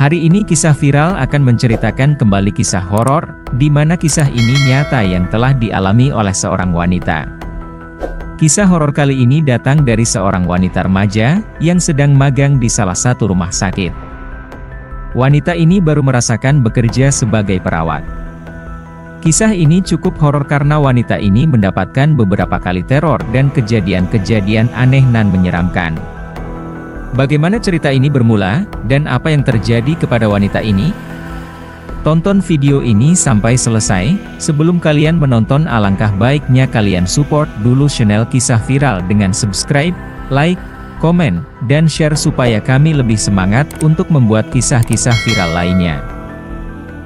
Hari ini kisah viral akan menceritakan kembali kisah horor, di mana kisah ini nyata yang telah dialami oleh seorang wanita. Kisah horor kali ini datang dari seorang wanita remaja, yang sedang magang di salah satu rumah sakit. Wanita ini baru merasakan bekerja sebagai perawat. Kisah ini cukup horor karena wanita ini mendapatkan beberapa kali teror dan kejadian-kejadian aneh dan menyeramkan. Bagaimana cerita ini bermula, dan apa yang terjadi kepada wanita ini? Tonton video ini sampai selesai. Sebelum kalian menonton, alangkah baiknya kalian support dulu channel Kisah Viral dengan subscribe, like, komen, dan share supaya kami lebih semangat untuk membuat kisah-kisah viral lainnya.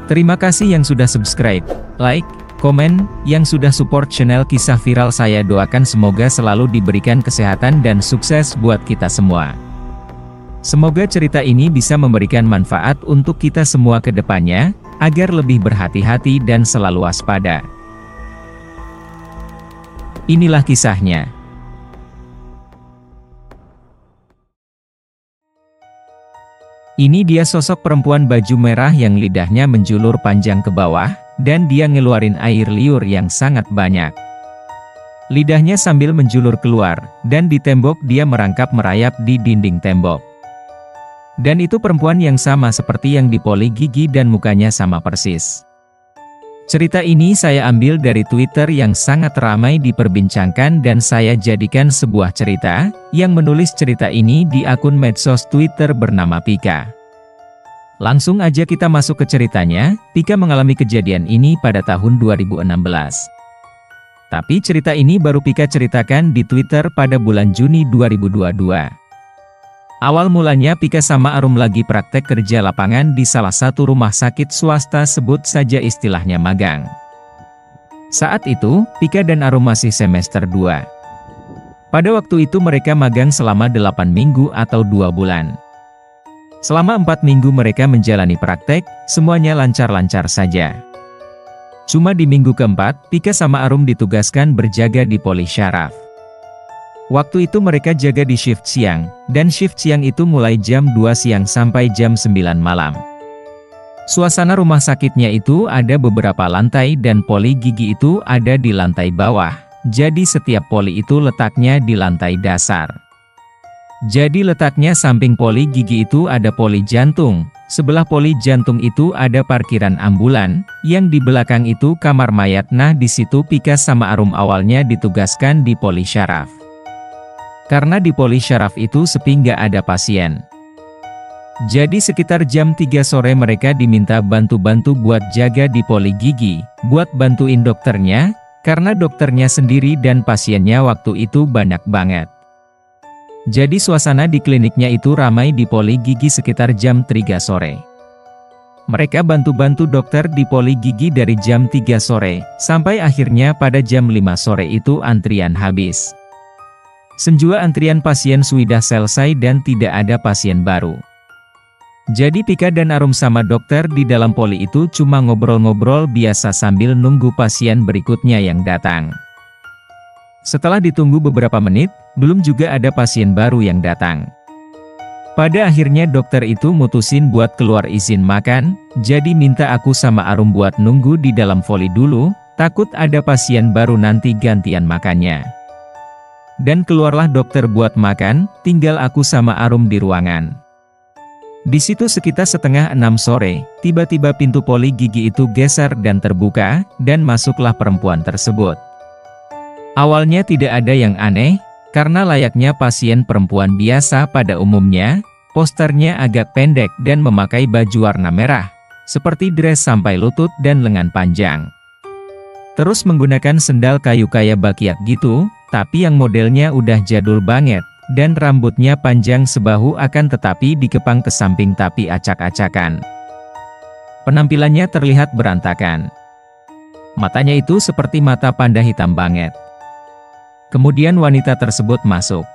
Terima kasih yang sudah subscribe, like, komen, yang sudah support channel Kisah Viral. Saya doakan semoga selalu diberikan kesehatan dan sukses buat kita semua. Semoga cerita ini bisa memberikan manfaat untuk kita semua ke depannya, agar lebih berhati-hati dan selalu waspada. Inilah kisahnya. Ini dia sosok perempuan baju merah yang lidahnya menjulur panjang ke bawah, dan dia ngeluarin air liur yang sangat banyak. Lidahnya sambil menjulur keluar, dan di tembok dia merangkap merayap di dinding tembok. Dan itu perempuan yang sama seperti yang dipoli gigi dan mukanya sama persis. Cerita ini saya ambil dari Twitter yang sangat ramai diperbincangkan dan saya jadikan sebuah cerita, yang menulis cerita ini di akun medsos Twitter bernama Pika. Langsung aja kita masuk ke ceritanya. Pika mengalami kejadian ini pada tahun 2016. Tapi cerita ini baru Pika ceritakan di Twitter pada bulan Juni 2022. Awal mulanya Pika sama Arum lagi praktek kerja lapangan di salah satu rumah sakit swasta, sebut saja istilahnya magang. Saat itu, Pika dan Arum masih semester 2. Pada waktu itu mereka magang selama 8 minggu atau 2 bulan. Selama 4 minggu mereka menjalani praktek, semuanya lancar-lancar saja. Cuma di minggu keempat, Pika sama Arum ditugaskan berjaga di poli syaraf. Waktu itu mereka jaga di shift siang, dan shift siang itu mulai jam 2 siang sampai jam 9 malam. Suasana rumah sakitnya itu ada beberapa lantai dan poli gigi itu ada di lantai bawah, jadi setiap poli itu letaknya di lantai dasar. Jadi letaknya samping poli gigi itu ada poli jantung, sebelah poli jantung itu ada parkiran ambulan, yang di belakang itu kamar mayat. Nah di situ Pika sama Arum awalnya ditugaskan di poli syaraf. Karena di poli syaraf itu sepi nggak ada pasien. Jadi sekitar jam 3 sore mereka diminta bantu-bantu buat jaga di poli gigi, buat bantuin dokternya, karena dokternya sendiri dan pasiennya waktu itu banyak banget. Jadi suasana di kliniknya itu ramai di poli gigi sekitar jam 3 sore. Mereka bantu-bantu dokter di poli gigi dari jam 3 sore, sampai akhirnya pada jam 5 sore itu antrian habis. Senjua antrian pasien sudah selesai dan tidak ada pasien baru. Jadi Pika dan Arum sama dokter di dalam poli itu cuma ngobrol-ngobrol biasa sambil nunggu pasien berikutnya yang datang. Setelah ditunggu beberapa menit, belum juga ada pasien baru yang datang. Pada akhirnya dokter itu mutusin buat keluar izin makan, jadi minta aku sama Arum buat nunggu di dalam poli dulu, takut ada pasien baru nanti gantian makannya. Dan keluarlah dokter buat makan, tinggal aku sama Arum di ruangan. Di situ sekitar setengah 6 sore, tiba-tiba pintu poli gigi itu geser dan terbuka, dan masuklah perempuan tersebut. Awalnya tidak ada yang aneh, karena layaknya pasien perempuan biasa pada umumnya, posternya agak pendek dan memakai baju warna merah, seperti dress sampai lutut dan lengan panjang. Terus menggunakan sendal kayu kayak bakiak gitu, tapi yang modelnya udah jadul banget, dan rambutnya panjang sebahu akan tetapi dikepang ke samping tapi acak-acakan. Penampilannya terlihat berantakan. Matanya itu seperti mata panda hitam banget. Kemudian wanita tersebut masuk.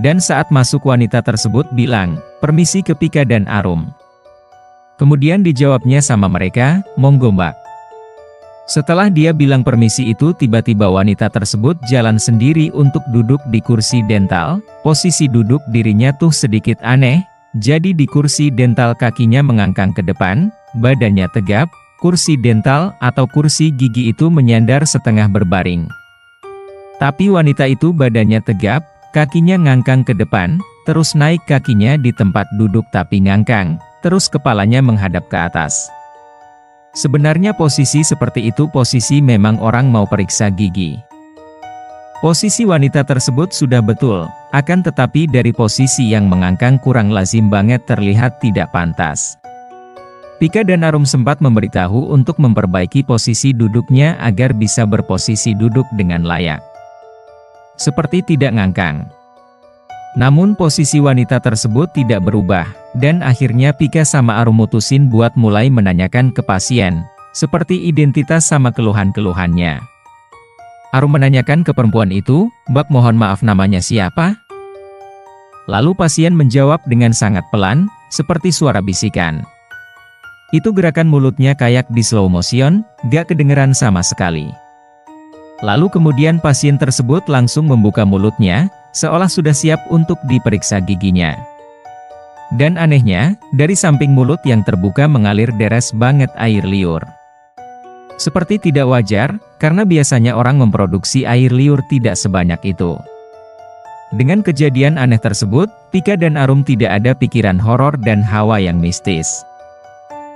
Dan saat masuk wanita tersebut bilang, "Permisi ke Pika dan Arum." Kemudian dijawabnya sama mereka, "Monggo mbak." Setelah dia bilang permisi itu tiba-tiba wanita tersebut jalan sendiri untuk duduk di kursi dental. Posisi duduk dirinya tuh sedikit aneh, Jadi di kursi dental kakinya mengangkang ke depan, badannya tegap, kursi dental atau kursi gigi itu menyandar setengah berbaring. Tapi wanita itu badannya tegap, kakinya ngangkang ke depan, terus naik kakinya di tempat duduk tapi ngangkang, terus kepalanya menghadap ke atas. Sebenarnya posisi seperti itu posisi memang orang mau periksa gigi. Posisi wanita tersebut sudah betul, akan tetapi dari posisi yang mengangkang kurang lazim banget terlihat tidak pantas. Pika dan Arum sempat memberitahu untuk memperbaiki posisi duduknya agar bisa berposisi duduk dengan layak. Seperti tidak ngangkang. Namun posisi wanita tersebut tidak berubah, dan akhirnya Pika sama Arum mutusin buat mulai menanyakan ke pasien, seperti identitas sama keluhan-keluhannya. Arum menanyakan ke perempuan itu, "Mbak, mohon maaf, namanya siapa?" Lalu pasien menjawab dengan sangat pelan, seperti suara bisikan. Itu gerakan mulutnya kayak di slow motion, gak kedengeran sama sekali. Lalu kemudian pasien tersebut langsung membuka mulutnya, seolah sudah siap untuk diperiksa giginya. Dan anehnya, dari samping mulut yang terbuka mengalir deres banget air liur. Seperti tidak wajar, karena biasanya orang memproduksi air liur tidak sebanyak itu. Dengan kejadian aneh tersebut, Pika dan Arum tidak ada pikiran horor dan hawa yang mistis.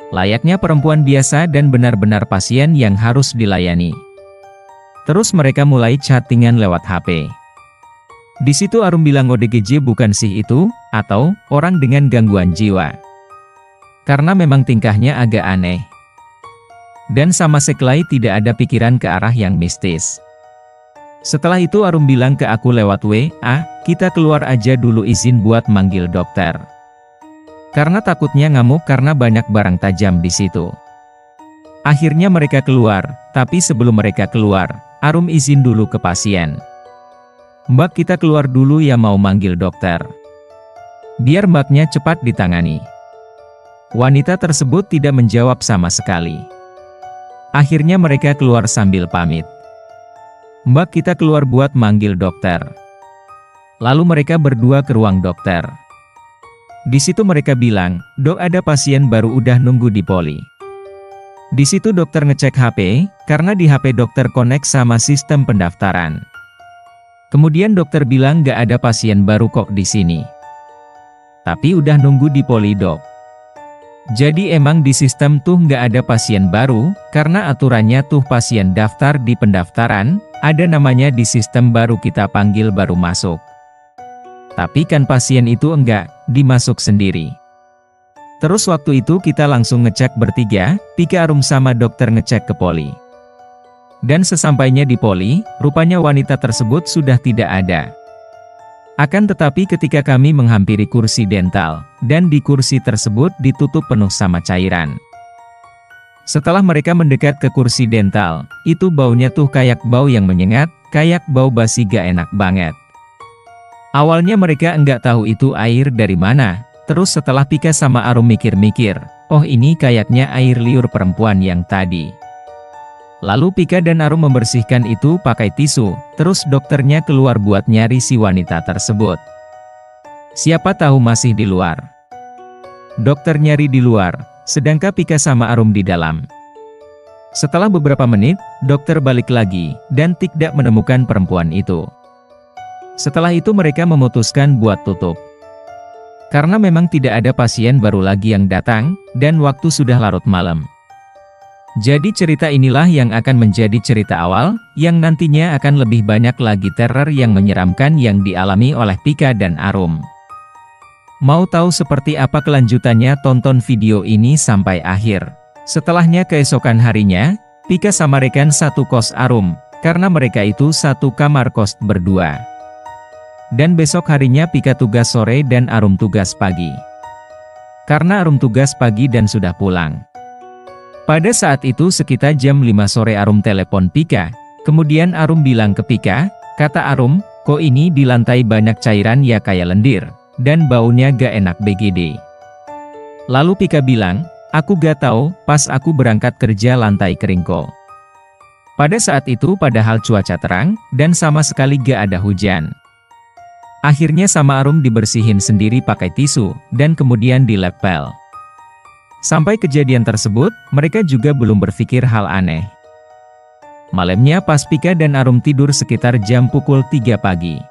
Layaknya perempuan biasa dan benar-benar pasien yang harus dilayani. Terus mereka mulai chattingan lewat HP. Di situ Arum bilang ODGJ bukan sih itu, atau orang dengan gangguan jiwa. Karena memang tingkahnya agak aneh. Dan sama sekali tidak ada pikiran ke arah yang mistis. Setelah itu Arum bilang ke aku lewat WA, "Kita keluar aja dulu, izin buat manggil dokter." Karena takutnya ngamuk karena banyak barang tajam di situ. Akhirnya mereka keluar, tapi sebelum mereka keluar, Arum izin dulu ke pasien. "Mbak, kita keluar dulu ya, mau manggil dokter." Biar mbaknya cepat ditangani. Wanita tersebut tidak menjawab sama sekali. Akhirnya mereka keluar sambil pamit. "Mbak, kita keluar buat manggil dokter." Lalu mereka berdua ke ruang dokter. Di situ mereka bilang, "Dok, ada pasien baru udah nunggu di poli." Di situ dokter ngecek HP, karena di HP dokter connect sama sistem pendaftaran. Kemudian dokter bilang gak ada pasien baru kok di sini. Tapi udah nunggu di poli, Dok. Jadi emang di sistem tuh nggak ada pasien baru, karena aturannya tuh pasien daftar di pendaftaran, ada namanya di sistem baru kita panggil baru masuk. Tapi kan pasien itu enggak, dimasuk sendiri. Terus waktu itu kita langsung ngecek bertiga, Pika, Arum sama dokter ngecek ke poli. Dan sesampainya di poli, rupanya wanita tersebut sudah tidak ada. Akan tetapi ketika kami menghampiri kursi dental, dan di kursi tersebut ditutup penuh sama cairan. Setelah mereka mendekat ke kursi dental, itu baunya tuh kayak bau yang menyengat, kayak bau basi gak enak banget. Awalnya mereka enggak tahu itu air dari mana, terus setelah Pika sama Arum mikir-mikir, oh ini kayaknya air liur perempuan yang tadi. Lalu Pika dan Arum membersihkan itu pakai tisu, terus dokternya keluar buat nyari si wanita tersebut. Siapa tahu masih di luar. Dokter nyari di luar, sedangkan Pika sama Arum di dalam. Setelah beberapa menit, dokter balik lagi, dan tidak menemukan perempuan itu. Setelah itu mereka memutuskan buat tutup. Karena memang tidak ada pasien baru lagi yang datang, dan waktu sudah larut malam. Jadi cerita inilah yang akan menjadi cerita awal, yang nantinya akan lebih banyak lagi teror yang menyeramkan yang dialami oleh Pika dan Arum. Mau tahu seperti apa kelanjutannya? Tonton video ini sampai akhir. Setelahnya keesokan harinya, Pika sama rekan satu kos Arum, karena mereka itu satu kamar kos berdua. Dan besok harinya Pika tugas sore dan Arum tugas pagi. Karena Arum tugas pagi dan sudah pulang. Pada saat itu sekitar jam 5 sore Arum telepon Pika, kemudian Arum bilang ke Pika, kata Arum, kok ini di lantai banyak cairan ya kayak lendir, dan baunya gak enak BGD. Lalu Pika bilang, aku gak tahu, pas aku berangkat kerja lantai kering kok. Pada saat itu padahal cuaca terang, dan sama sekali gak ada hujan. Akhirnya sama Arum dibersihin sendiri pakai tisu, dan kemudian dilepel. Sampai kejadian tersebut, mereka juga belum berpikir hal aneh. Malamnya pas Pika dan Arum tidur sekitar jam pukul 3 pagi.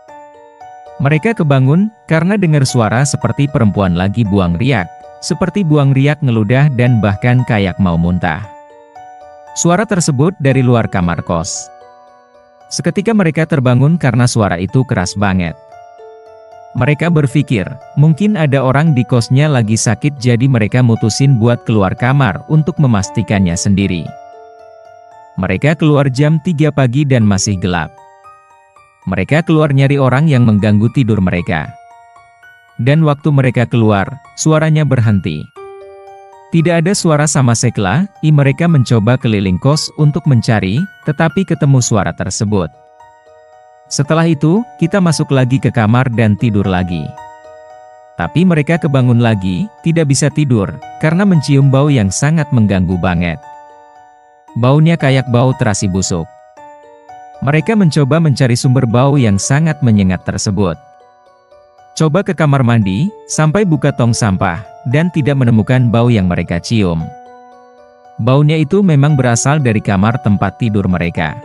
Mereka kebangun, karena dengar suara seperti perempuan lagi buang riak, seperti buang riak ngeludah dan bahkan kayak mau muntah. Suara tersebut dari luar kamar kos. Seketika mereka terbangun karena suara itu keras banget. Mereka berpikir, mungkin ada orang di kosnya lagi sakit jadi mereka mutusin buat keluar kamar untuk memastikannya sendiri. Mereka keluar jam 3 pagi dan masih gelap. Mereka keluar nyari orang yang mengganggu tidur mereka. Dan waktu mereka keluar, suaranya berhenti. Tidak ada suara sama sekali, mereka mencoba keliling kos untuk mencari, tetapi ketemu suara tersebut. Setelah itu, kita masuk lagi ke kamar dan tidur lagi. Tapi mereka kebangun lagi, tidak bisa tidur, karena mencium bau yang sangat mengganggu banget. Baunya kayak bau terasi busuk. Mereka mencoba mencari sumber bau yang sangat menyengat tersebut. Coba ke kamar mandi, sampai buka tong sampah, dan tidak menemukan bau yang mereka cium. Baunya itu memang berasal dari kamar tempat tidur mereka.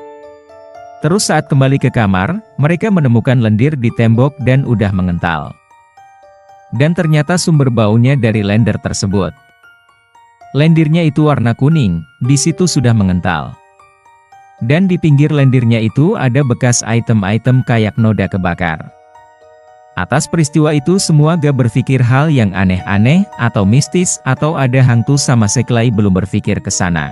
Terus saat kembali ke kamar, mereka menemukan lendir di tembok dan udah mengental. Dan ternyata sumber baunya dari lendir tersebut. Lendirnya itu warna kuning, di situ sudah mengental. Dan di pinggir lendirnya itu ada bekas item-item kayak noda kebakar. Atas peristiwa itu semua gak berpikir hal yang aneh-aneh atau mistis atau ada hantu sama sekali belum berpikir ke sana.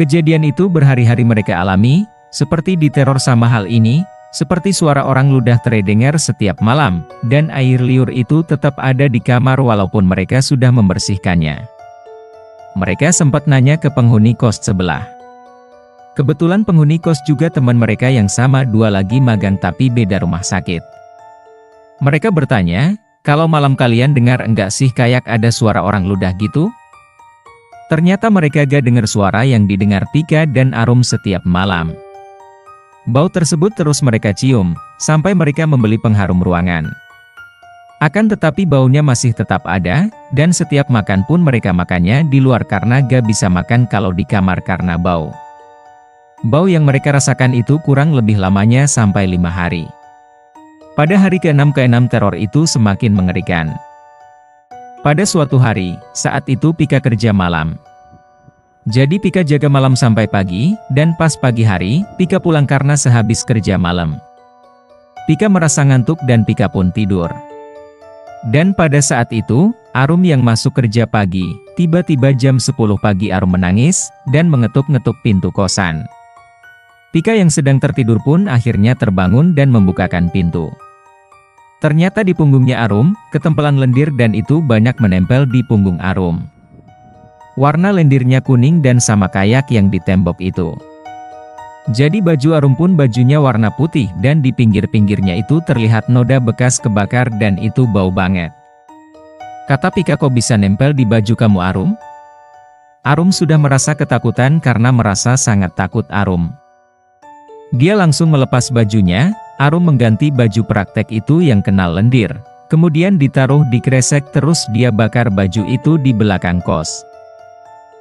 Kejadian itu berhari-hari mereka alami. Seperti diteror sama hal ini, seperti suara orang ludah terdengar setiap malam, dan air liur itu tetap ada di kamar walaupun mereka sudah membersihkannya. Mereka sempat nanya ke penghuni kos sebelah. Kebetulan penghuni kos juga teman mereka yang sama dua lagi magang tapi beda rumah sakit. Mereka bertanya, kalau malam kalian dengar enggak sih kayak ada suara orang ludah gitu? Ternyata mereka gak dengar suara yang didengar Pika dan Arum setiap malam. Bau tersebut terus mereka cium, sampai mereka membeli pengharum ruangan. Akan tetapi baunya masih tetap ada, dan setiap makan pun mereka makannya di luar karena gak bisa makan kalau di kamar karena bau. Bau yang mereka rasakan itu kurang lebih lamanya sampai 5 hari. Pada hari ke-6 teror itu semakin mengerikan. Pada suatu hari, saat itu Pika kerja malam. Jadi Pika jaga malam sampai pagi, dan pas pagi hari, Pika pulang karena sehabis kerja malam. Pika merasa ngantuk dan Pika pun tidur. Dan pada saat itu, Arum yang masuk kerja pagi, tiba-tiba jam 10 pagi Arum menangis, dan mengetuk-ngetuk pintu kosan. Pika yang sedang tertidur pun akhirnya terbangun dan membukakan pintu. Ternyata di punggungnya Arum, ketempelan lendir dan itu banyak menempel di punggung Arum. Warna lendirnya kuning dan sama kayak yang di tembok itu. Jadi baju Arum pun bajunya warna putih dan di pinggir-pinggirnya itu terlihat noda bekas kebakar dan itu bau banget. Kata Pika, kok bisa nempel di baju kamu Arum? Arum sudah merasa ketakutan karena merasa sangat takut Arum. Dia langsung melepas bajunya, Arum mengganti baju praktek itu yang kena lendir. Kemudian ditaruh di kresek terus dia bakar baju itu di belakang kos.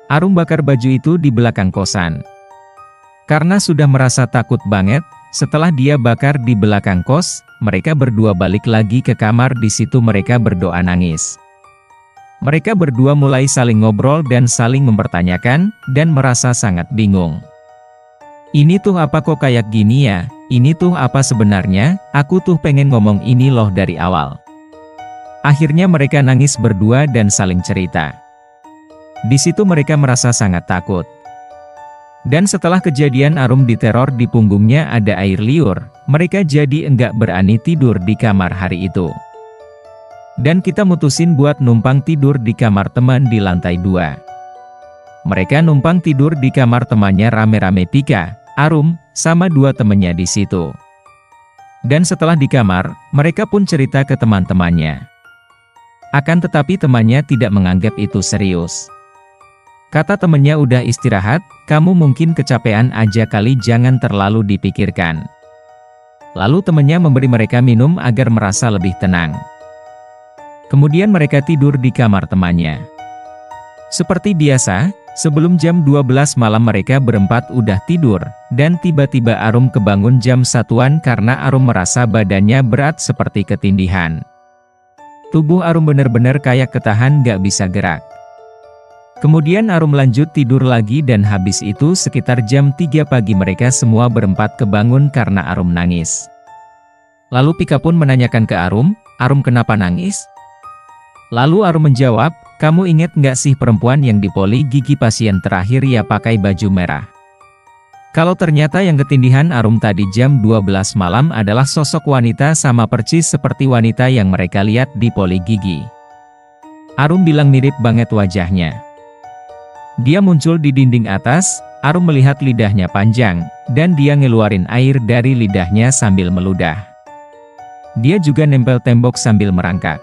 Arum bakar baju itu di belakang kosan. Karena sudah merasa takut banget, setelah dia bakar di belakang kos, mereka berdua balik lagi ke kamar. Di situ mereka berdoa nangis. Mereka berdua mulai saling ngobrol dan saling mempertanyakan, dan merasa sangat bingung. Ini tuh apa kok kayak gini ya? Ini tuh apa sebenarnya? Aku tuh pengen ngomong ini loh dari awal. Akhirnya mereka nangis berdua dan saling cerita. Di situ mereka merasa sangat takut. Dan setelah kejadian Arum diteror di punggungnya ada air liur, mereka jadi enggak berani tidur di kamar hari itu. Dan kita mutusin buat numpang tidur di kamar teman di lantai 2. Mereka numpang tidur di kamar temannya rame-rame Pika, Arum, sama 2 temennya di situ. Dan setelah di kamar, mereka pun cerita ke teman-temannya. Akan tetapi temannya tidak menganggap itu serius. Kata temennya, udah istirahat, kamu mungkin kecapean aja kali, jangan terlalu dipikirkan. Lalu temannya memberi mereka minum agar merasa lebih tenang. Kemudian mereka tidur di kamar temannya. Seperti biasa, sebelum jam 12 malam mereka berempat udah tidur, dan tiba-tiba Arum kebangun jam 1-an karena Arum merasa badannya berat seperti ketindihan. Tubuh Arum benar-benar kayak ketahan gak bisa gerak. Kemudian Arum lanjut tidur lagi dan habis itu sekitar jam 3 pagi mereka semua berempat kebangun karena Arum nangis. Lalu Pika pun menanyakan ke Arum, "Arum kenapa nangis?" Lalu Arum menjawab, "Kamu inget nggak sih perempuan yang dipoli gigi pasien terakhir ya pakai baju merah?" Kalau ternyata yang ketindihan Arum tadi jam 12 malam adalah sosok wanita sama persis seperti wanita yang mereka lihat di poli gigi. Arum bilang mirip banget wajahnya. Dia muncul di dinding atas, Arum melihat lidahnya panjang, dan dia ngeluarin air dari lidahnya sambil meludah. Dia juga nempel tembok sambil merangkak.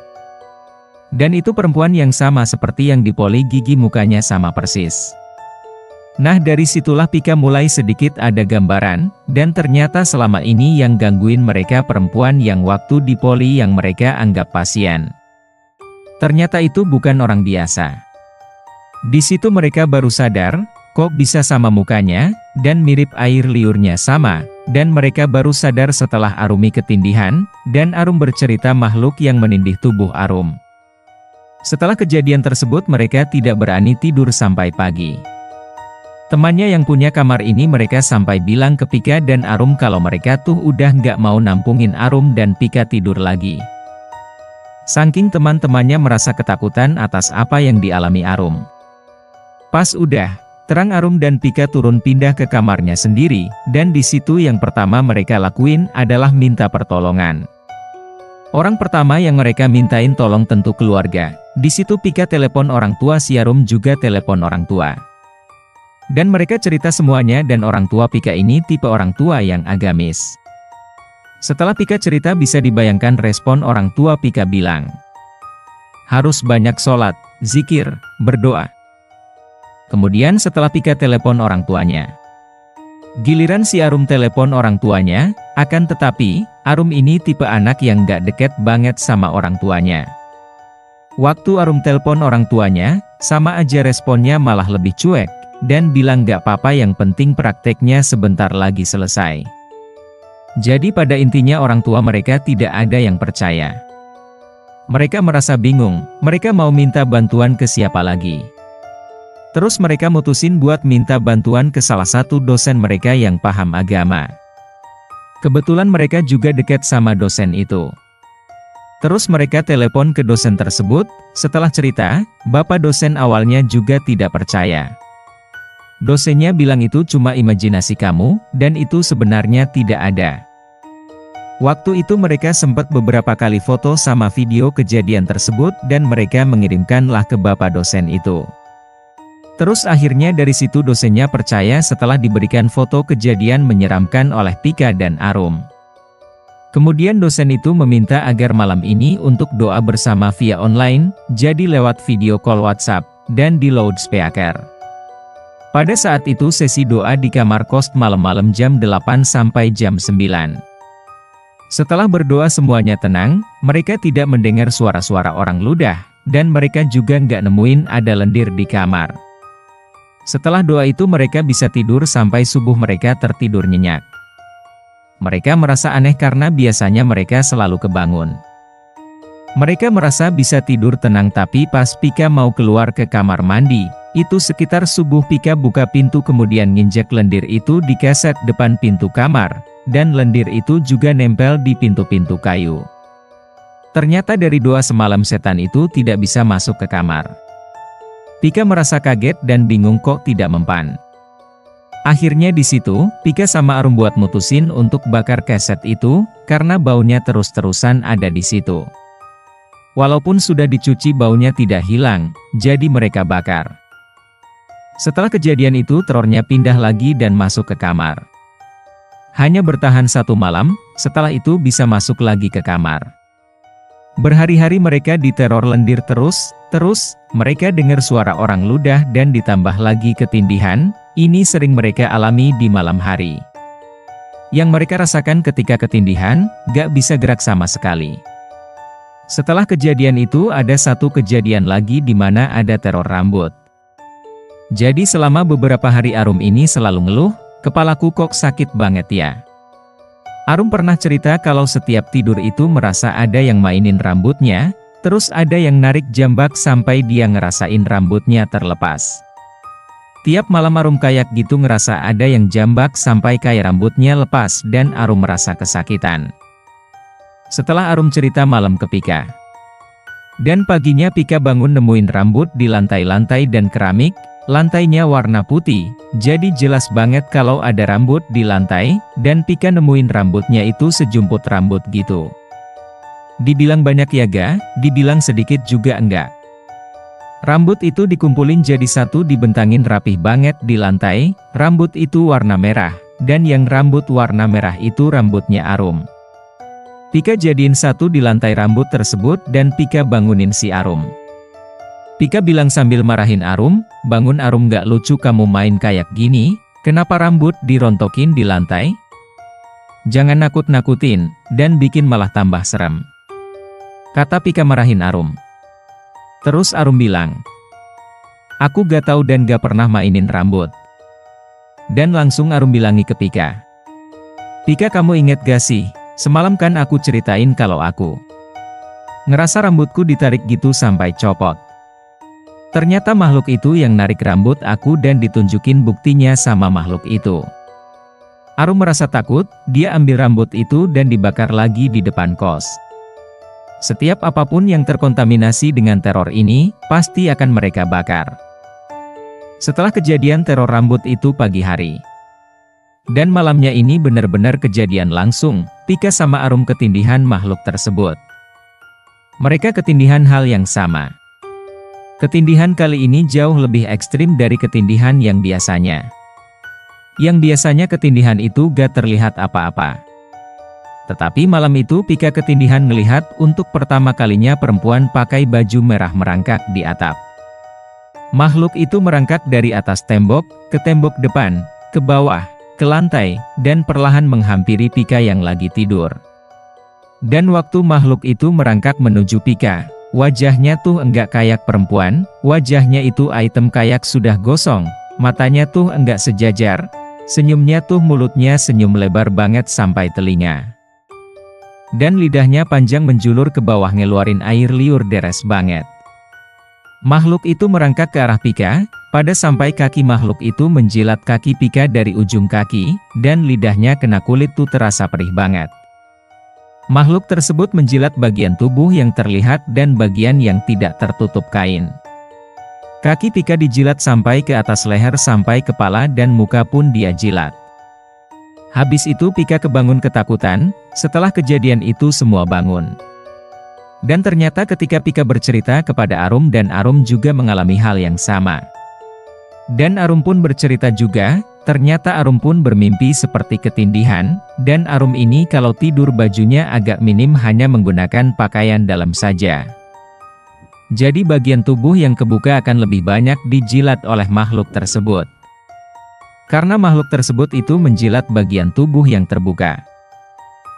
Dan itu perempuan yang sama seperti yang dipoli gigi, mukanya sama persis. Nah dari situlah Pika mulai sedikit ada gambaran, dan ternyata selama ini yang gangguin mereka perempuan yang waktu dipoli yang mereka anggap pasien. Ternyata itu bukan orang biasa. Di situ mereka baru sadar, kok bisa sama mukanya, dan mirip air liurnya sama, dan mereka baru sadar setelah Arumi ketindihan, dan Arum bercerita makhluk yang menindih tubuh Arum. Setelah kejadian tersebut mereka tidak berani tidur sampai pagi. Temannya yang punya kamar ini mereka sampai bilang ke Pika dan Arum kalau mereka tuh udah nggak mau nampungin Arum dan Pika tidur lagi. Saking teman-temannya merasa ketakutan atas apa yang dialami Arum. Pas udah terang Arum dan Pika turun pindah ke kamarnya sendiri, dan di situ yang pertama mereka lakuin adalah minta pertolongan. Orang pertama yang mereka mintain tolong tentu keluarga. Di situ Pika telepon orang tua, si Arum juga telepon orang tua. Dan mereka cerita semuanya dan orang tua Pika ini tipe orang tua yang agamis. Setelah Pika cerita bisa dibayangkan respon orang tua Pika bilang, "Harus banyak sholat, zikir, berdoa." Kemudian setelah Pika telepon orang tuanya, giliran si Arum telepon orang tuanya, akan tetapi, Arum ini tipe anak yang gak deket banget sama orang tuanya. Waktu Arum telepon orang tuanya, sama aja responnya malah lebih cuek, dan bilang gak apa-apa yang penting prakteknya sebentar lagi selesai. Jadi pada intinya orang tua mereka tidak ada yang percaya. Mereka merasa bingung, mereka mau minta bantuan ke siapa lagi. Terus mereka mutusin buat minta bantuan ke salah satu dosen mereka yang paham agama. Kebetulan mereka juga dekat sama dosen itu. Terus mereka telepon ke dosen tersebut, setelah cerita, bapak dosen awalnya juga tidak percaya. Dosennya bilang itu cuma imajinasi kamu, dan itu sebenarnya tidak ada. Waktu itu mereka sempat beberapa kali foto sama video kejadian tersebut dan mereka mengirimkanlah ke bapak dosen itu. Terus akhirnya dari situ dosennya percaya setelah diberikan foto kejadian menyeramkan oleh Pika dan Arum. Kemudian dosen itu meminta agar malam ini untuk doa bersama via online, jadi lewat video call WhatsApp, dan di loudspeaker. Pada saat itu sesi doa di kamar kos malam-malam jam 8 sampai jam 9. Setelah berdoa semuanya tenang, mereka tidak mendengar suara-suara orang ludah, dan mereka juga nggak nemuin ada lendir di kamar. Setelah doa itu mereka bisa tidur sampai subuh mereka tertidur nyenyak. Mereka merasa aneh karena biasanya mereka selalu kebangun. Mereka merasa bisa tidur tenang tapi pas Pika mau keluar ke kamar mandi, itu sekitar subuh Pika buka pintu kemudian nginjek lendir itu di kaset depan pintu kamar, dan lendir itu juga nempel di pintu-pintu kayu. Ternyata dari doa semalam setan itu tidak bisa masuk ke kamar. Pika merasa kaget dan bingung kok tidak mempan. Akhirnya di situ, Pika sama Arum buat mutusin untuk bakar kaset itu, karena baunya terus-terusan ada di situ. Walaupun sudah dicuci baunya tidak hilang, jadi mereka bakar. Setelah kejadian itu terornya pindah lagi dan masuk ke kamar. Hanya bertahan 1 malam, setelah itu bisa masuk lagi ke kamar. Berhari-hari mereka diteror lendir terus, mereka dengar suara orang ludah dan ditambah lagi ketindihan, ini sering mereka alami di malam hari. Yang mereka rasakan ketika ketindihan, gak bisa gerak sama sekali. Setelah kejadian itu ada satu kejadian lagi di mana ada teror rambut. Jadi selama beberapa hari Arum ini selalu ngeluh, kepalaku kok sakit banget ya. Arum pernah cerita kalau setiap tidur itu merasa ada yang mainin rambutnya, terus ada yang narik jambak sampai dia ngerasain rambutnya terlepas. Tiap malam Arum kayak gitu ngerasa ada yang jambak sampai kayak rambutnya lepas dan Arum merasa kesakitan. Setelah Arum cerita malam ke Pika. Dan paginya Pika bangun nemuin rambut di lantai-lantai dan keramik, lantainya warna putih, jadi jelas banget kalau ada rambut di lantai, dan Pika nemuin rambutnya itu sejumput rambut gitu. Dibilang banyak ya ga, dibilang sedikit juga enggak. Rambut itu dikumpulin jadi satu dibentangin rapih banget di lantai, rambut itu warna merah, dan yang rambut warna merah itu rambutnya Arum. Pika jadiin satu di lantai rambut tersebut dan Pika bangunin si Arum. Pika bilang sambil marahin Arum, bangun Arum gak lucu kamu main kayak gini, kenapa rambut dirontokin di lantai? Jangan nakut-nakutin, dan bikin malah tambah serem. Kata Pika marahin Arum. Terus Arum bilang, aku gak tahu dan gak pernah mainin rambut. Dan langsung Arum bilangi ke Pika. Pika kamu inget gak sih, semalam kan aku ceritain kalau aku ngerasa rambutku ditarik gitu sampai copot. Ternyata makhluk itu yang narik rambut aku dan ditunjukin buktinya sama makhluk itu. Arum merasa takut, dia ambil rambut itu dan dibakar lagi di depan kos. Setiap apapun yang terkontaminasi dengan teror ini, pasti akan mereka bakar. Setelah kejadian teror rambut itu pagi hari. Dan malamnya ini benar-benar kejadian langsung, Pika sama Arum ketindihan makhluk tersebut. Mereka ketindihan hal yang sama. Ketindihan kali ini jauh lebih ekstrim dari ketindihan yang biasanya. Yang biasanya ketindihan itu gak terlihat apa-apa. Tetapi malam itu Pika ketindihan melihat untuk pertama kalinya perempuan pakai baju merah merangkak di atap. Makhluk itu merangkak dari atas tembok, ke tembok depan, ke bawah, ke lantai, dan perlahan menghampiri Pika yang lagi tidur. Dan waktu makhluk itu merangkak menuju Pika, wajahnya tuh enggak kayak perempuan, wajahnya itu item kayak sudah gosong, matanya tuh enggak sejajar, senyumnya tuh mulutnya senyum lebar banget sampai telinga. Dan lidahnya panjang menjulur ke bawah ngeluarin air liur deres banget. Makhluk itu merangkak ke arah Pika, pada sampai kaki makhluk itu menjilat kaki Pika dari ujung kaki, dan lidahnya kena kulit tuh terasa perih banget. Makhluk tersebut menjilat bagian tubuh yang terlihat dan bagian yang tidak tertutup kain. Kaki Pika dijilat sampai ke atas leher sampai kepala dan muka pun dia jilat. Habis itu Pika kebangun ketakutan, setelah kejadian itu semua bangun. Dan ternyata ketika Pika bercerita kepada Arum dan Arum juga mengalami hal yang sama. Dan Arum pun bercerita juga, ternyata Arum pun bermimpi seperti ketindihan, dan Arum ini kalau tidur bajunya agak minim hanya menggunakan pakaian dalam saja. Jadi bagian tubuh yang kebuka akan lebih banyak dijilat oleh makhluk tersebut. Karena makhluk tersebut itu menjilat bagian tubuh yang terbuka.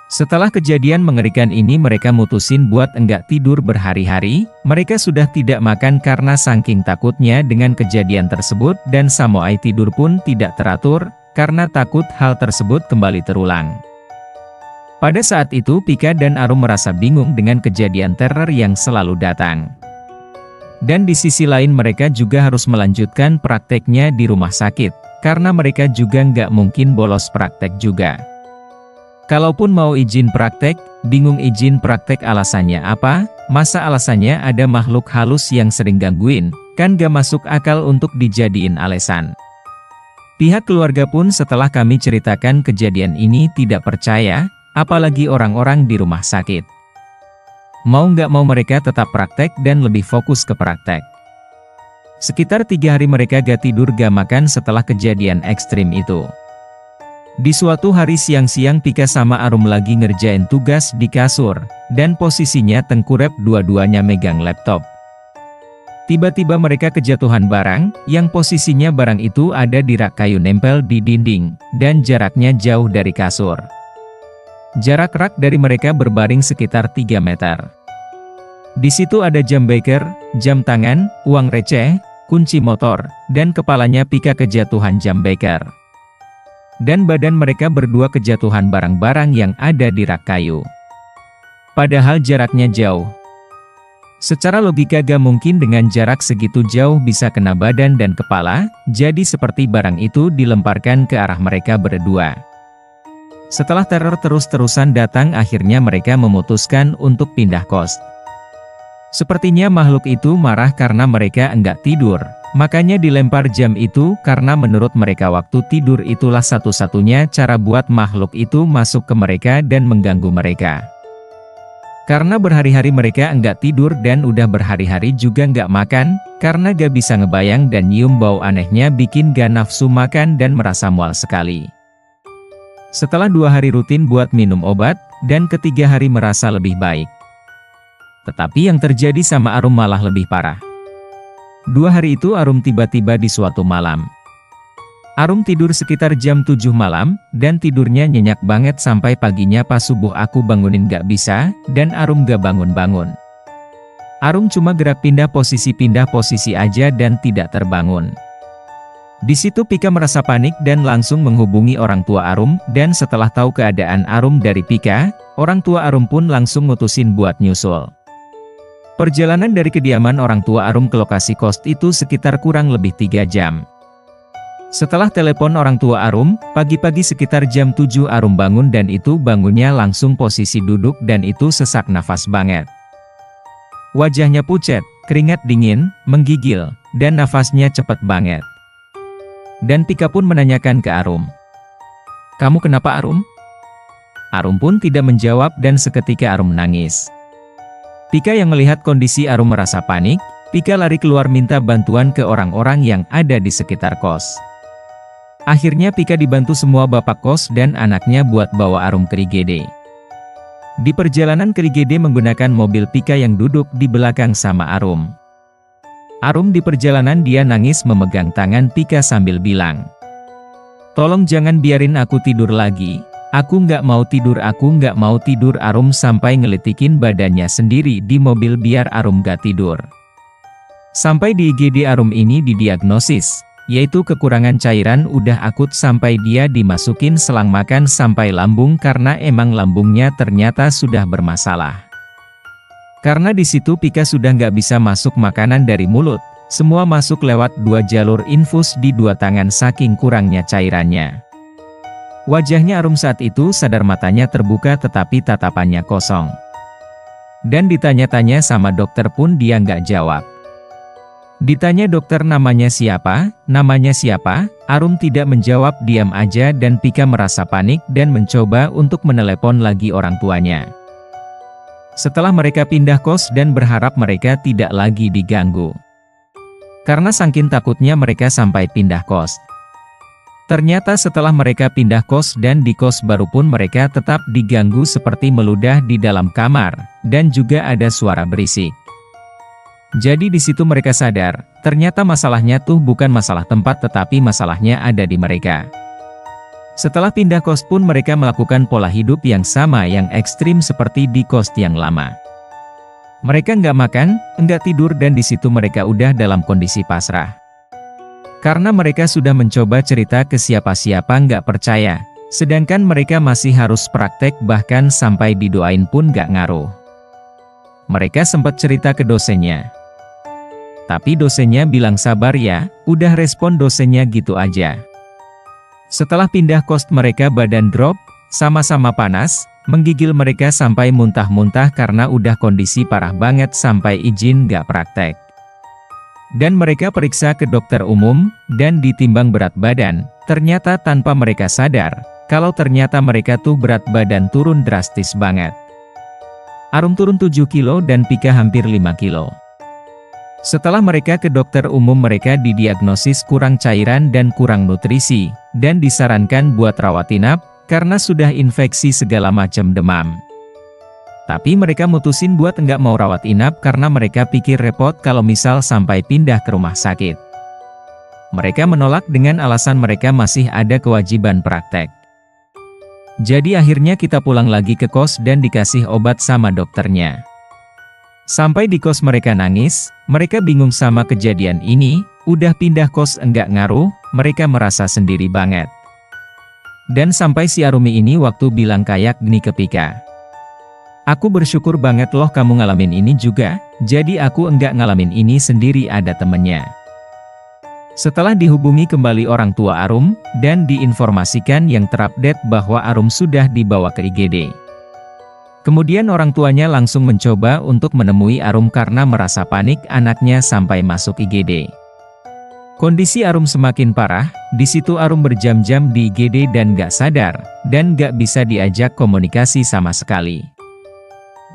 Setelah kejadian mengerikan ini mereka mutusin buat enggak tidur berhari-hari, mereka sudah tidak makan karena saking takutnya dengan kejadian tersebut dan samoai tidur pun tidak teratur, karena takut hal tersebut kembali terulang. Pada saat itu Pika dan Arum merasa bingung dengan kejadian teror yang selalu datang. Dan di sisi lain mereka juga harus melanjutkan prakteknya di rumah sakit, karena mereka juga nggak mungkin bolos praktek juga. Kalaupun mau izin praktek, bingung izin praktek alasannya apa, masa alasannya ada makhluk halus yang sering gangguin, kan gak masuk akal untuk dijadiin alasan. Pihak keluarga pun setelah kami ceritakan kejadian ini tidak percaya, apalagi orang-orang di rumah sakit. Mau nggak mau mereka tetap praktek dan lebih fokus ke praktek. Sekitar 3 hari mereka gak tidur gak makan setelah kejadian ekstrim itu. Di suatu hari siang-siang Pika sama Arum lagi ngerjain tugas di kasur, dan posisinya tengkurap dua-duanya megang laptop. Tiba-tiba mereka kejatuhan barang, yang posisinya barang itu ada di rak kayu nempel di dinding, dan jaraknya jauh dari kasur. Jarak rak dari mereka berbaring sekitar 3 meter. Di situ ada jam beker, jam tangan, uang receh, kunci motor, dan kepalanya Pika kejatuhan jam beker. Dan badan mereka berdua kejatuhan barang-barang yang ada di rak kayu. Padahal jaraknya jauh. Secara logika gak mungkin dengan jarak segitu jauh bisa kena badan dan kepala, jadi seperti barang itu dilemparkan ke arah mereka berdua. Setelah teror terus-terusan datang, akhirnya mereka memutuskan untuk pindah kos. Sepertinya makhluk itu marah karena mereka enggak tidur, makanya dilempar jam itu karena menurut mereka waktu tidur itulah satu-satunya cara buat makhluk itu masuk ke mereka dan mengganggu mereka. Karena berhari-hari mereka enggak tidur dan udah berhari-hari juga enggak makan, karena gak bisa ngebayang dan nyium bau anehnya bikin gak nafsu makan dan merasa mual sekali. Setelah 2 hari rutin buat minum obat, dan ketiga hari merasa lebih baik. Tetapi yang terjadi sama Arum malah lebih parah. 2 hari itu Arum tiba-tiba di suatu malam. Arum tidur sekitar jam 7 malam, dan tidurnya nyenyak banget sampai paginya pas subuh aku bangunin gak bisa, dan Arum gak bangun-bangun. Arum cuma gerak pindah posisi aja dan tidak terbangun. Di situ Pika merasa panik dan langsung menghubungi orang tua Arum, dan setelah tahu keadaan Arum dari Pika, orang tua Arum pun langsung mutusin buat nyusul. Perjalanan dari kediaman orang tua Arum ke lokasi kos itu sekitar kurang lebih 3 jam. Setelah telepon orang tua Arum, pagi-pagi sekitar jam 7 Arum bangun dan itu bangunnya langsung posisi duduk dan itu sesak nafas banget. Wajahnya pucat, keringat dingin, menggigil, dan nafasnya cepet banget. Dan Pika pun menanyakan ke Arum. "Kamu kenapa Arum?" Arum pun tidak menjawab dan seketika Arum nangis. Pika yang melihat kondisi Arum merasa panik, Pika lari keluar minta bantuan ke orang-orang yang ada di sekitar kos. Akhirnya Pika dibantu semua bapak kos dan anaknya buat bawa Arum ke IGD. Di perjalanan ke IGD menggunakan mobil Pika yang duduk di belakang sama Arum. Arum di perjalanan dia nangis memegang tangan Pika sambil bilang, "Tolong jangan biarin aku tidur lagi, aku nggak mau tidur, aku nggak mau tidur." Arum sampai ngelitikin badannya sendiri di mobil biar Arum gak tidur. Sampai di IGD Arum ini didiagnosis, yaitu kekurangan cairan udah akut sampai dia dimasukin selang makan sampai lambung karena emang lambungnya ternyata sudah bermasalah. Karena di situ Pika sudah nggak bisa masuk makanan dari mulut, semua masuk lewat 2 jalur infus di 2 tangan saking kurangnya cairannya. Wajahnya Arum saat itu sadar, matanya terbuka tetapi tatapannya kosong. Dan ditanya-tanya sama dokter pun dia nggak jawab. Ditanya dokter namanya siapa, Arum tidak menjawab, diam aja dan Pika merasa panik dan mencoba untuk menelepon lagi orang tuanya. Setelah mereka pindah kos dan berharap mereka tidak lagi diganggu. Karena saking takutnya mereka sampai pindah kos. Ternyata setelah mereka pindah kos dan di kos baru pun mereka tetap diganggu seperti meludah di dalam kamar, dan juga ada suara berisik. Jadi di situ mereka sadar, ternyata masalahnya tuh bukan masalah tempat tetapi masalahnya ada di mereka. Setelah pindah kos pun mereka melakukan pola hidup yang sama yang ekstrim seperti di kos yang lama. Mereka nggak makan, nggak tidur dan di situ mereka udah dalam kondisi pasrah. Karena mereka sudah mencoba cerita ke siapa-siapa nggak percaya, sedangkan mereka masih harus praktek bahkan sampai didoain pun nggak ngaruh. Mereka sempat cerita ke dosennya. Tapi dosennya bilang sabar ya, udah, respon dosennya gitu aja. Setelah pindah kos mereka badan drop, sama-sama panas, menggigil mereka sampai muntah-muntah karena udah kondisi parah banget sampai izin gak praktek. Dan mereka periksa ke dokter umum, dan ditimbang berat badan, ternyata tanpa mereka sadar, kalau ternyata mereka tuh berat badan turun drastis banget. Arum turun 7 kilo dan Pika hampir 5 kilo. Setelah mereka ke dokter umum mereka didiagnosis kurang cairan dan kurang nutrisi, dan disarankan buat rawat inap, karena sudah infeksi segala macam demam. Tapi mereka mutusin buat enggak mau rawat inap karena mereka pikir repot kalau misal sampai pindah ke rumah sakit. Mereka menolak dengan alasan mereka masih ada kewajiban praktek. Jadi akhirnya kita pulang lagi ke kos dan dikasih obat sama dokternya. Sampai di kos mereka nangis, mereka bingung sama kejadian ini, udah pindah kos enggak ngaruh, mereka merasa sendiri banget. Dan sampai si Arumi ini waktu bilang kayak gini ke Pika. Aku bersyukur banget loh kamu ngalamin ini juga, jadi aku enggak ngalamin ini sendiri ada temennya. Setelah dihubungi kembali orang tua Arum, dan diinformasikan yang terupdate bahwa Arum sudah dibawa ke IGD. Kemudian orang tuanya langsung mencoba untuk menemui Arum karena merasa panik anaknya sampai masuk IGD. Kondisi Arum semakin parah, di situ Arum berjam-jam di IGD dan gak sadar, dan gak bisa diajak komunikasi sama sekali.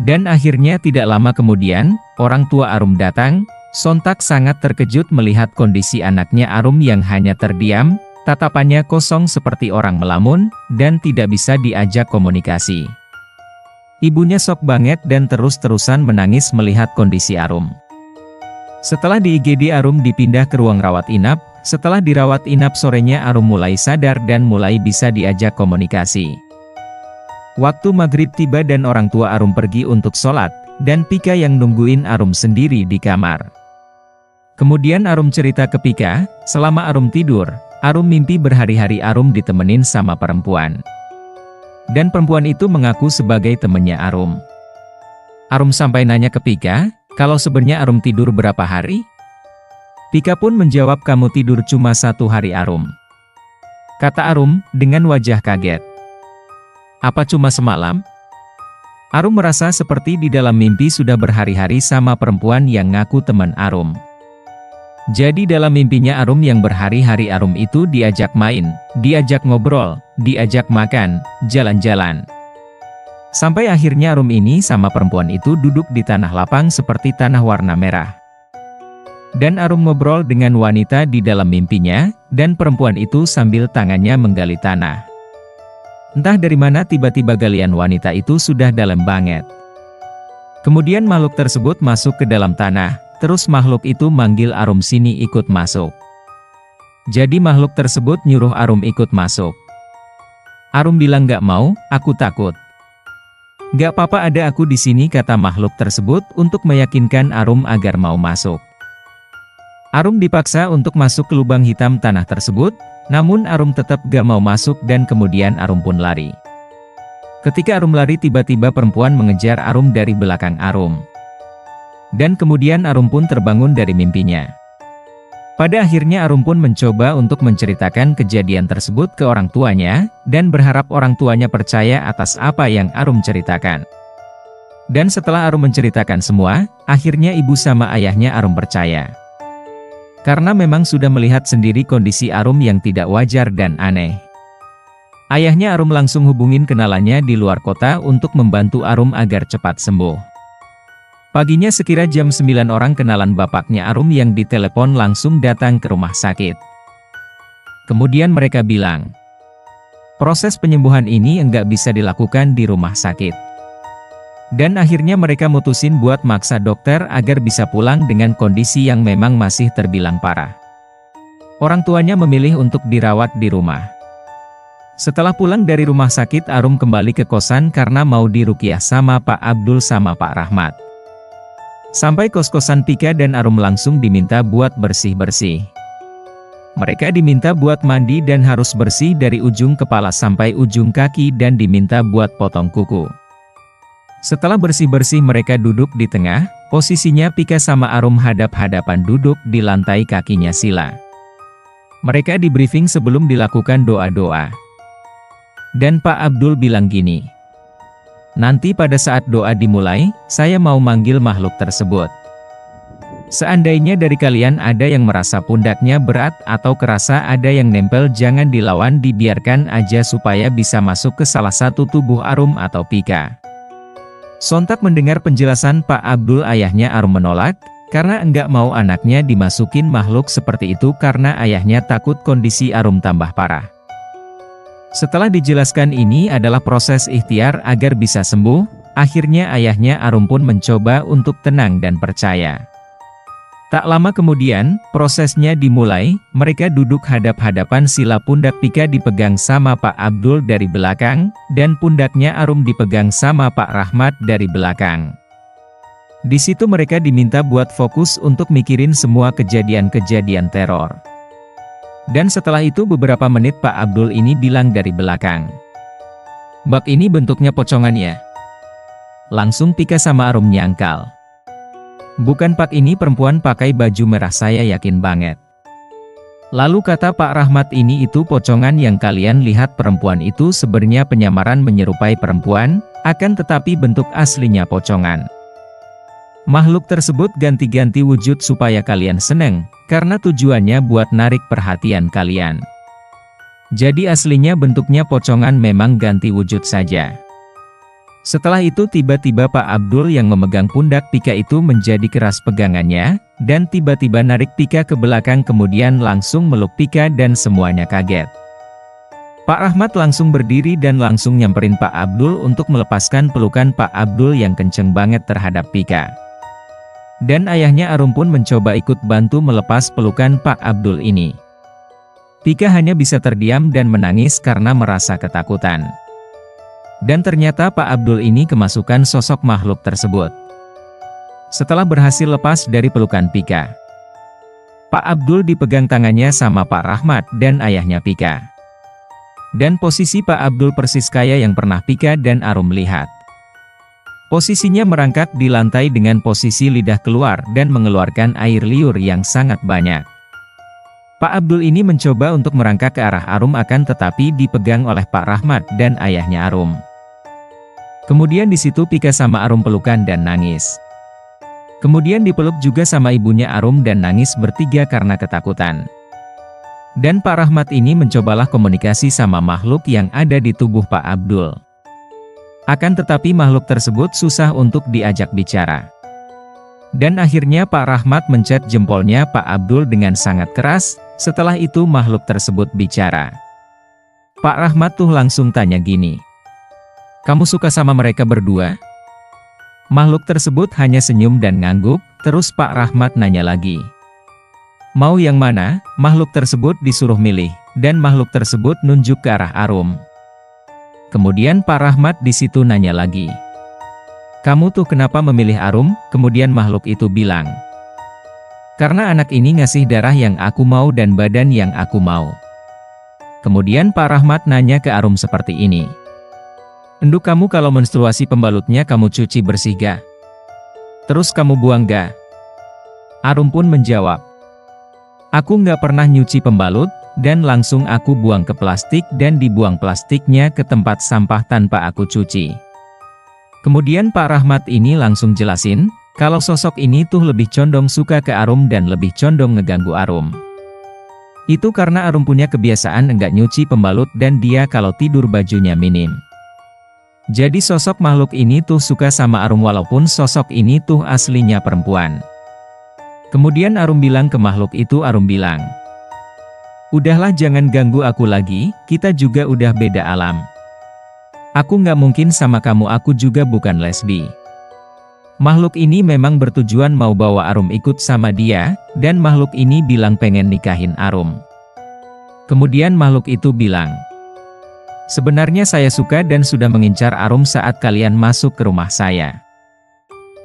Dan akhirnya tidak lama kemudian, orang tua Arum datang, sontak sangat terkejut melihat kondisi anaknya Arum yang hanya terdiam, tatapannya kosong seperti orang melamun, dan tidak bisa diajak komunikasi. Ibunya shock banget dan terus-terusan menangis melihat kondisi Arum. Setelah di IGD Arum dipindah ke ruang rawat inap, setelah dirawat inap sorenya Arum mulai sadar dan mulai bisa diajak komunikasi. Waktu maghrib tiba dan orang tua Arum pergi untuk sholat, dan Pika yang nungguin Arum sendiri di kamar. Kemudian Arum cerita ke Pika, selama Arum tidur, Arum mimpi berhari-hari Arum ditemenin sama perempuan. Dan perempuan itu mengaku sebagai temannya Arum. Arum sampai nanya ke Pika, kalau sebenarnya Arum tidur berapa hari? Pika pun menjawab kamu tidur cuma 1 hari Arum. Kata Arum, dengan wajah kaget. Apa cuma semalam? Arum merasa seperti di dalam mimpi sudah berhari-hari sama perempuan yang ngaku teman Arum. Jadi dalam mimpinya Arum yang berhari-hari Arum itu diajak main, diajak ngobrol, diajak makan, jalan-jalan. Sampai akhirnya Arum ini sama perempuan itu duduk di tanah lapang seperti tanah warna merah. Dan Arum ngobrol dengan wanita di dalam mimpinya, dan perempuan itu sambil tangannya menggali tanah. Entah dari mana tiba-tiba galian wanita itu sudah dalam banget. Kemudian makhluk tersebut masuk ke dalam tanah, terus makhluk itu manggil Arum sini ikut masuk. Jadi makhluk tersebut nyuruh Arum ikut masuk. Arum bilang gak mau, aku takut. Gak apa-apa ada aku di sini kata makhluk tersebut untuk meyakinkan Arum agar mau masuk. Arum dipaksa untuk masuk ke lubang hitam tanah tersebut, namun Arum tetap gak mau masuk dan kemudian Arum pun lari. Ketika Arum lari tiba-tiba perempuan mengejar Arum dari belakang Arum. Dan kemudian Arum pun terbangun dari mimpinya. Pada akhirnya Arum pun mencoba untuk menceritakan kejadian tersebut ke orang tuanya, dan berharap orang tuanya percaya atas apa yang Arum ceritakan. Dan setelah Arum menceritakan semua, akhirnya ibu sama ayahnya Arum percaya. Karena memang sudah melihat sendiri kondisi Arum yang tidak wajar dan aneh. Ayahnya Arum langsung hubungin kenalannya di luar kota untuk membantu Arum agar cepat sembuh. Paginya sekira jam 9 orang kenalan bapaknya Arum yang ditelepon langsung datang ke rumah sakit. Kemudian mereka bilang, proses penyembuhan ini enggak bisa dilakukan di rumah sakit. Dan akhirnya mereka mutusin buat maksa dokter agar bisa pulang dengan kondisi yang memang masih terbilang parah. Orang tuanya memilih untuk dirawat di rumah. Setelah pulang dari rumah sakit Arum kembali ke kosan karena mau diruqyah sama Pak Abdul sama Pak Rahmat. Sampai kos-kosan Pika dan Arum langsung diminta buat bersih-bersih. Mereka diminta buat mandi dan harus bersih dari ujung kepala sampai ujung kaki dan diminta buat potong kuku. Setelah bersih-bersih mereka duduk di tengah, posisinya Pika sama Arum hadap-hadapan duduk di lantai kakinya Sila. Mereka di briefing sebelum dilakukan doa-doa. Dan Pak Abdul bilang gini, nanti pada saat doa dimulai, saya mau manggil makhluk tersebut. Seandainya dari kalian ada yang merasa pundaknya berat atau kerasa ada yang nempel jangan dilawan dibiarkan aja supaya bisa masuk ke salah satu tubuh Arum atau Pika. Sontak mendengar penjelasan Pak Abdul ayahnya Arum menolak, karena enggak mau anaknya dimasukin makhluk seperti itu karena ayahnya takut kondisi Arum tambah parah. Setelah dijelaskan ini adalah proses ikhtiar agar bisa sembuh, Akhirnya ayahnya Arum pun mencoba untuk tenang dan percaya. Tak lama kemudian, prosesnya dimulai, mereka duduk hadap-hadapan, sila pundak Pika dipegang sama Pak Abdul dari belakang, dan pundaknya Arum dipegang sama Pak Rahmat dari belakang. Di situ mereka diminta buat fokus untuk mikirin semua kejadian-kejadian teror. Dan setelah itu beberapa menit Pak Abdul ini bilang dari belakang, "Bak ini bentuknya pocongan ya?" Langsung Pika sama Arum nyangkal. "Bukan Pak, ini perempuan pakai baju merah, saya yakin banget." Lalu kata Pak Rahmat, "Ini itu pocongan yang kalian lihat, perempuan itu sebenarnya penyamaran menyerupai perempuan, akan tetapi bentuk aslinya pocongan. Makhluk tersebut ganti-ganti wujud supaya kalian seneng, karena tujuannya buat narik perhatian kalian. Jadi aslinya bentuknya pocongan, memang ganti wujud saja." Setelah itu tiba-tiba Pak Abdul yang memegang pundak Pika itu menjadi keras pegangannya, dan tiba-tiba narik Pika ke belakang, kemudian langsung meluk Pika dan semuanya kaget. Pak Rahmat langsung berdiri dan langsung nyamperin Pak Abdul untuk melepaskan pelukan Pak Abdul yang kenceng banget terhadap Pika. Dan ayahnya Arum pun mencoba ikut bantu melepas pelukan Pak Abdul ini. Pika hanya bisa terdiam dan menangis karena merasa ketakutan. Dan ternyata Pak Abdul ini kemasukan sosok makhluk tersebut. Setelah berhasil lepas dari pelukan Pika, Pak Abdul dipegang tangannya sama Pak Rahmat dan ayahnya Pika. Dan posisi Pak Abdul persis kayak yang pernah Pika dan Arum lihat. Posisinya merangkak di lantai dengan posisi lidah keluar dan mengeluarkan air liur yang sangat banyak. Pak Abdul ini mencoba untuk merangkak ke arah Arum, akan tetapi dipegang oleh Pak Rahmat dan ayahnya Arum. Kemudian di situ Pika sama Arum pelukan dan nangis. Kemudian dipeluk juga sama ibunya Arum dan nangis bertiga karena ketakutan. Dan Pak Rahmat ini mencobalah komunikasi sama makhluk yang ada di tubuh Pak Abdul. Akan tetapi makhluk tersebut susah untuk diajak bicara. Dan akhirnya Pak Rahmat mencet jempolnya Pak Abdul dengan sangat keras, setelah itu makhluk tersebut bicara. Pak Rahmat tuh langsung tanya gini, "Kamu suka sama mereka berdua?" Makhluk tersebut hanya senyum dan ngangguk, terus Pak Rahmat nanya lagi, "Mau yang mana?" Makhluk tersebut disuruh milih, dan makhluk tersebut nunjuk ke arah Arum. Kemudian Pak Rahmat di situ nanya lagi, "Kamu tuh kenapa memilih Arum?" Kemudian makhluk itu bilang, "Karena anak ini ngasih darah yang aku mau dan badan yang aku mau." Kemudian Pak Rahmat nanya ke Arum seperti ini, "Enduk kamu kalau menstruasi pembalutnya kamu cuci bersih ga? Terus kamu buang ga?" Arum pun menjawab, "Aku nggak pernah nyuci pembalut, dan langsung aku buang ke plastik dan dibuang plastiknya ke tempat sampah tanpa aku cuci." Kemudian Pak Rahmat ini langsung jelasin, kalau sosok ini tuh lebih condong suka ke Arum dan lebih condong ngeganggu Arum. Itu karena Arum punya kebiasaan enggak nyuci pembalut dan dia kalau tidur bajunya minim. Jadi sosok makhluk ini tuh suka sama Arum walaupun sosok ini tuh aslinya perempuan. Kemudian Arum bilang ke makhluk itu, Arum bilang, "Udahlah jangan ganggu aku lagi, kita juga udah beda alam. Aku nggak mungkin sama kamu, aku juga bukan lesbi." Makhluk ini memang bertujuan mau bawa Arum ikut sama dia, dan makhluk ini bilang pengen nikahin Arum. Kemudian makhluk itu bilang, "Sebenarnya saya suka dan sudah mengincar Arum saat kalian masuk ke rumah saya."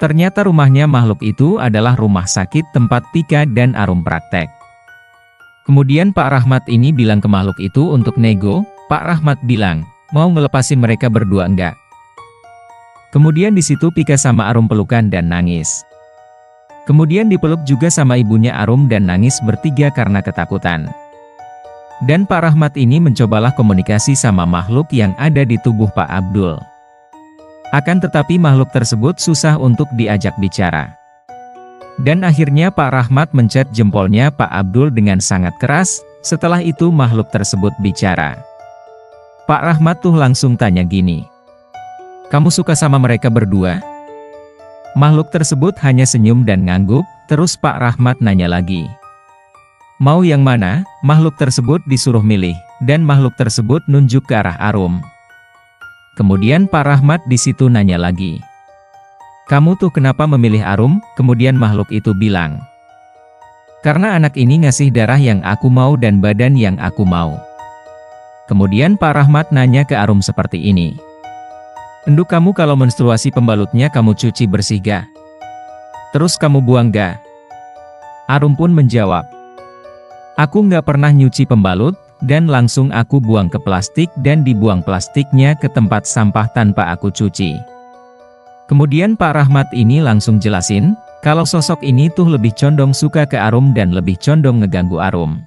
Ternyata rumahnya makhluk itu adalah rumah sakit tempat Pika dan Arum praktek. Kemudian Pak Rahmat ini bilang ke makhluk itu untuk nego. Pak Rahmat bilang, "Mau ngelepasin mereka berdua enggak?" Kemudian di situ Pika sama Arum pelukan dan nangis. Kemudian dipeluk juga sama ibunya Arum dan nangis bertiga karena ketakutan. Dan Pak Rahmat ini mencobalah komunikasi sama makhluk yang ada di tubuh Pak Abdul. Akan tetapi makhluk tersebut susah untuk diajak bicara. Dan akhirnya Pak Rahmat mencet jempolnya Pak Abdul dengan sangat keras, setelah itu makhluk tersebut bicara. Pak Rahmat tuh langsung tanya gini, "Kamu suka sama mereka berdua?" Makhluk tersebut hanya senyum dan ngangguk, terus Pak Rahmat nanya lagi, "Mau yang mana?" Makhluk tersebut disuruh milih, dan makhluk tersebut nunjuk ke arah Arum. Kemudian Pak Rahmat di situ nanya lagi. Kamu tuh kenapa memilih Arum? Kemudian makhluk itu bilang. Karena anak ini ngasih darah yang aku mau dan badan yang aku mau. Kemudian Pak Rahmat nanya ke Arum seperti ini. Enduk kamu kalau menstruasi pembalutnya kamu cuci bersih gak? Terus kamu buang gak? Arum pun menjawab. Aku nggak pernah nyuci pembalut, dan langsung aku buang ke plastik dan dibuang plastiknya ke tempat sampah tanpa aku cuci. Kemudian Pak Rahmat ini langsung jelasin, kalau sosok ini tuh lebih condong suka ke Arum dan lebih condong ngeganggu Arum.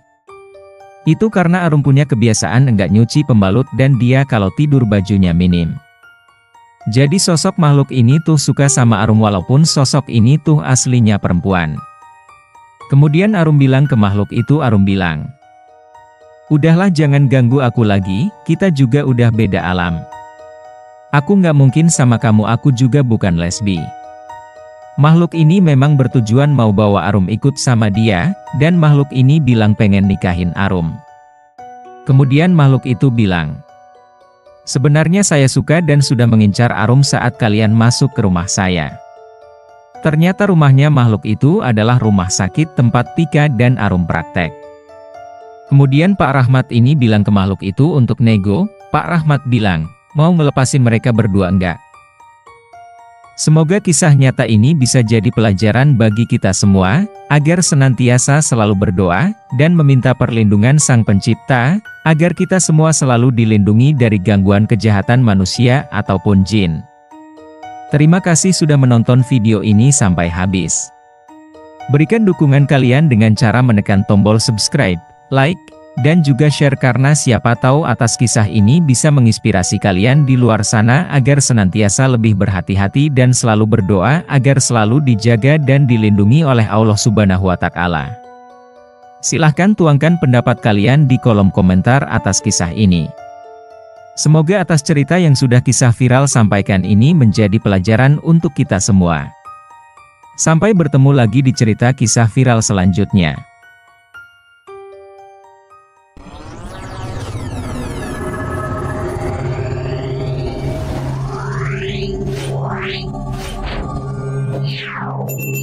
Itu karena Arum punya kebiasaan enggak nyuci pembalut dan dia kalau tidur bajunya minim. Jadi sosok makhluk ini tuh suka sama Arum walaupun sosok ini tuh aslinya perempuan. Kemudian Arum bilang ke makhluk itu, Arum bilang, udahlah jangan ganggu aku lagi, kita juga udah beda alam. Aku nggak mungkin sama kamu, aku juga bukan lesbi. Makhluk ini memang bertujuan mau bawa Arum ikut sama dia, dan makhluk ini bilang pengen nikahin Arum. Kemudian makhluk itu bilang, sebenarnya saya suka dan sudah mengincar Arum saat kalian masuk ke rumah saya. Ternyata rumahnya makhluk itu adalah rumah sakit tempat Pika dan Arum praktek. Kemudian Pak Rahmat ini bilang ke makhluk itu untuk nego. Pak Rahmat bilang, mau ngelepasin mereka berdua enggak? Semoga kisah nyata ini bisa jadi pelajaran bagi kita semua, agar senantiasa selalu berdoa, dan meminta perlindungan Sang Pencipta, agar kita semua selalu dilindungi dari gangguan kejahatan manusia ataupun jin. Terima kasih sudah menonton video ini sampai habis. Berikan dukungan kalian dengan cara menekan tombol subscribe, like, dan juga share karena siapa tahu atas kisah ini bisa menginspirasi kalian di luar sana agar senantiasa lebih berhati-hati dan selalu berdoa agar selalu dijaga dan dilindungi oleh Allah Subhanahu wa Ta'ala. Silahkan tuangkan pendapat kalian di kolom komentar atas kisah ini. Semoga atas cerita yang sudah kisah viral sampaikan ini menjadi pelajaran untuk kita semua. Sampai bertemu lagi di cerita kisah viral selanjutnya. Wow.